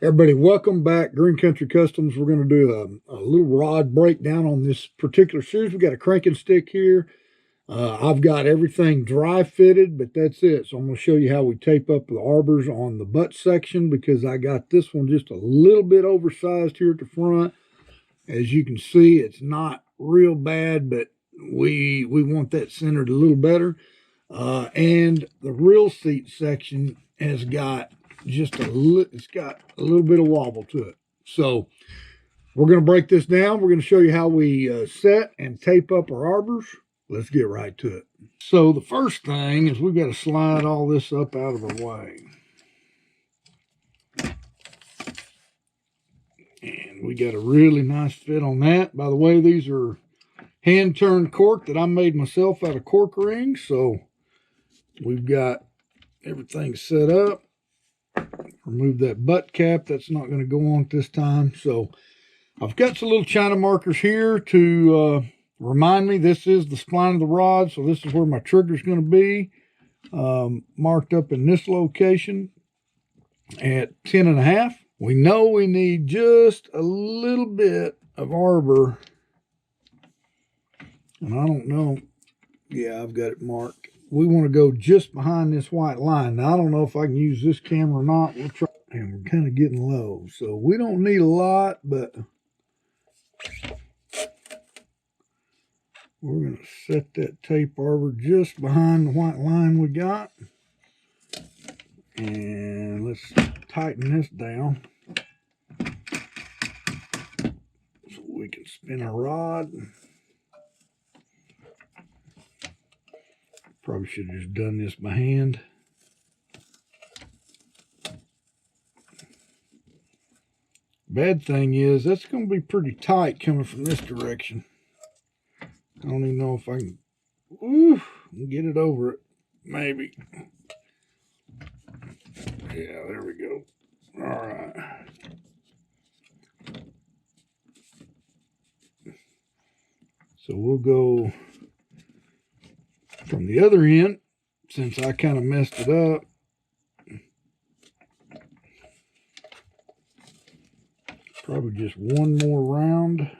Everybody, welcome back. Green Country Customs. We're going to do a little rod breakdown on this particular series. We got a cranking stick here. I've got everything dry fitted, but that's it. So I'm going to show you how we tape up the arbors on the butt section because I got this one just a little bit oversized here at the front. As you can see, it's not real bad, but we want that centered a little better. And the real seat section has got it's got a little bit of wobble to it. So we're going to break this down. We're going to show you how we set and tape up our arbors. Let's get right to it. So the first thing is we've got to slide all this up out of our way. And we got a really nice fit on that. By the way, these are hand-turned cork that I made myself out of cork rings. So we've got everything set up. Remove that butt cap. That's not going to go on this time. So I've got some little China markers here to remind me this is the spline of the rod. So this is where my trigger is going to be, marked up in this location at 10.5. We know we need just a little bit of arbor. And I don't know. Yeah, I've got it marked. We want to go just behind this white line. Now, I don't know if I can use this camera or not. We'll try. And we're kind of getting low. So we don't need a lot, but we're going to set that tape arbor just behind the white line we got. And let's tighten this down so we can spin our rod. Probably should have just done this by hand. Bad thing is that's going to be pretty tight coming from this direction. I don't even know if I can get it over it. Maybe. Yeah, there we go. All right. So we'll go from the other end, since I kind of messed it up. Probably just one more round.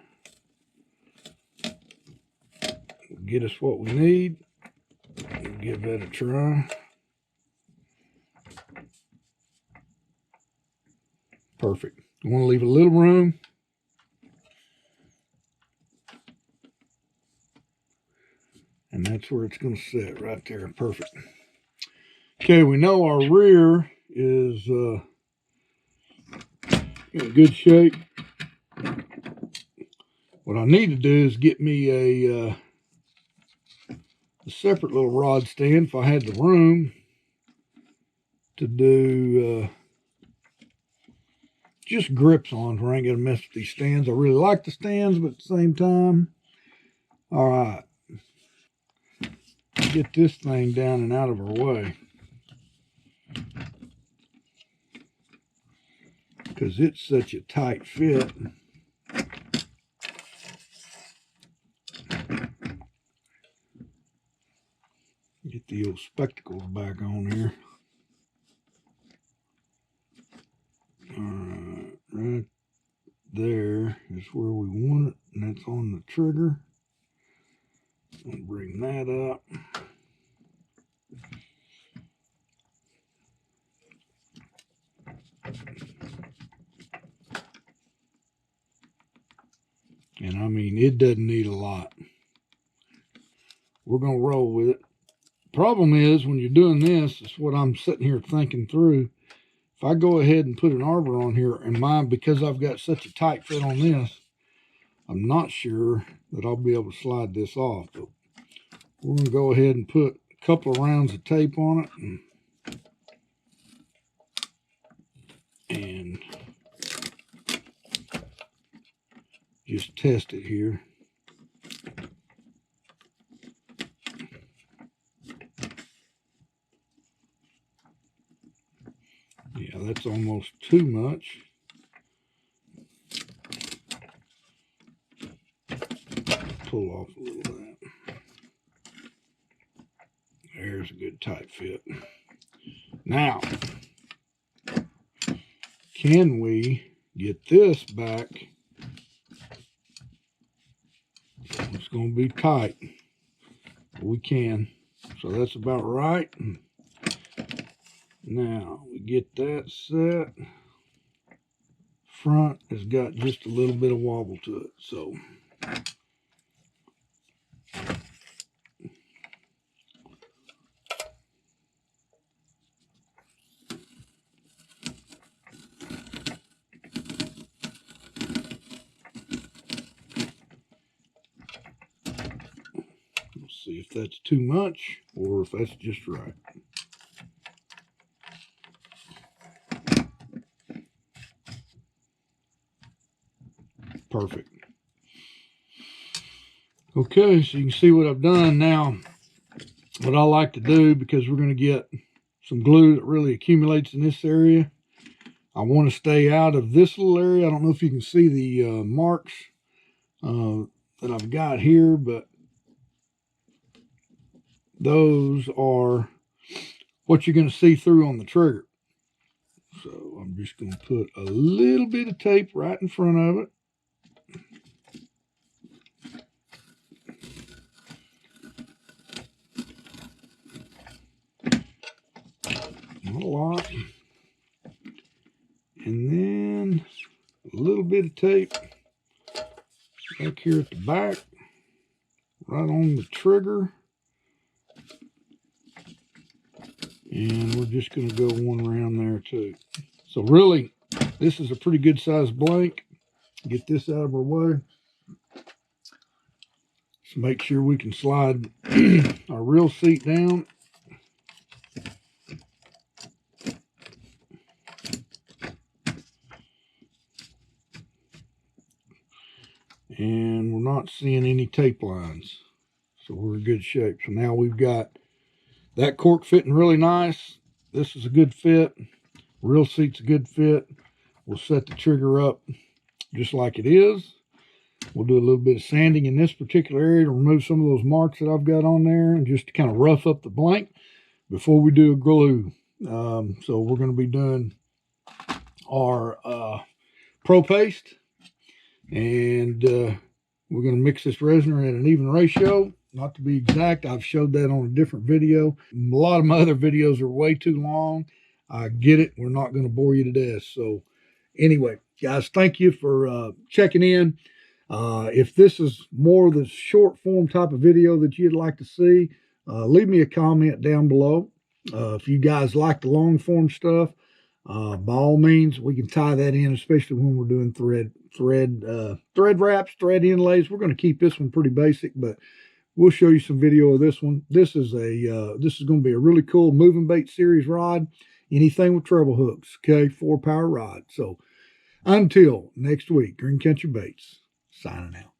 Get us what we need. We'll give that a try. Perfect. You want to leave a little room. And that's where it's going to sit, right there. Perfect. Okay, we know our rear is in good shape. What I need to do is get me a separate little rod stand if I had the room to do just grips on where I ain't going to mess with these stands. I really like the stands, but at the same time, all right, get this thing down and out of our way because it's such a tight fit. Get the old spectacles back on here. All right, right there is where we want it, and that's on the trigger. I'll bring that up. And I mean, it doesn't need a lot. We're going to roll with it. Problem is, when you're doing this, it's what I'm sitting here thinking through. If I go ahead and put an arbor on here, and mine, because I've got such a tight fit on this, I'm not sure that I'll be able to slide this off. But we're going to go ahead and put a couple of rounds of tape on it. And just test it here. Yeah, that's almost too much. Pull off a little of that. There's a good tight fit. Now, can we get this back? It's going to be tight. We can. So that's about right. Now we get that set. Front has got just a little bit of wobble to it. So let's see if that's too much or if that's just right. Perfect. Okay, so you can see what I've done now. What I like to do, because we're going to get some glue that really accumulates in this area, I want to stay out of this little area. I don't know if you can see the marks that I've got here, but those are what you're going to see through on the trigger. So I'm just going to put a little bit of tape right in front of it. Not a lot. And then a little bit of tape back here at the back, right on the trigger. And we're just going to go one around there too. So really, this is a pretty good sized blank. Get this out of our way. So make sure we can slide our reel seat down. And we're not seeing any tape lines. So we're in good shape. So now we've got that cork fitting really nice. This is a good fit. Reel seat's a good fit. We'll set the trigger up just like it is. We'll do a little bit of sanding in this particular area to remove some of those marks that I've got on there and just to kind of rough up the blank before we do a glue. So we're going to be doing our Pro Paste, and we're going to mix this resin at an even ratio. Not to be exact, I've showed that on a different video. A lot of my other videos are way too long. I get it. We're not going to bore you to death. So anyway, guys, thank you for checking in. If this is more the short form type of video that you'd like to see, leave me a comment down below. If you guys like the long form stuff, by all means, we can tie that in, especially when we're doing thread wraps, thread inlays. We're going to keep this one pretty basic, but we'll show you some video of this one. This is going to be a really cool moving bait series rod. Anything with treble hooks, okay, 4-power rod. So until next week, Green Country Baits signing out.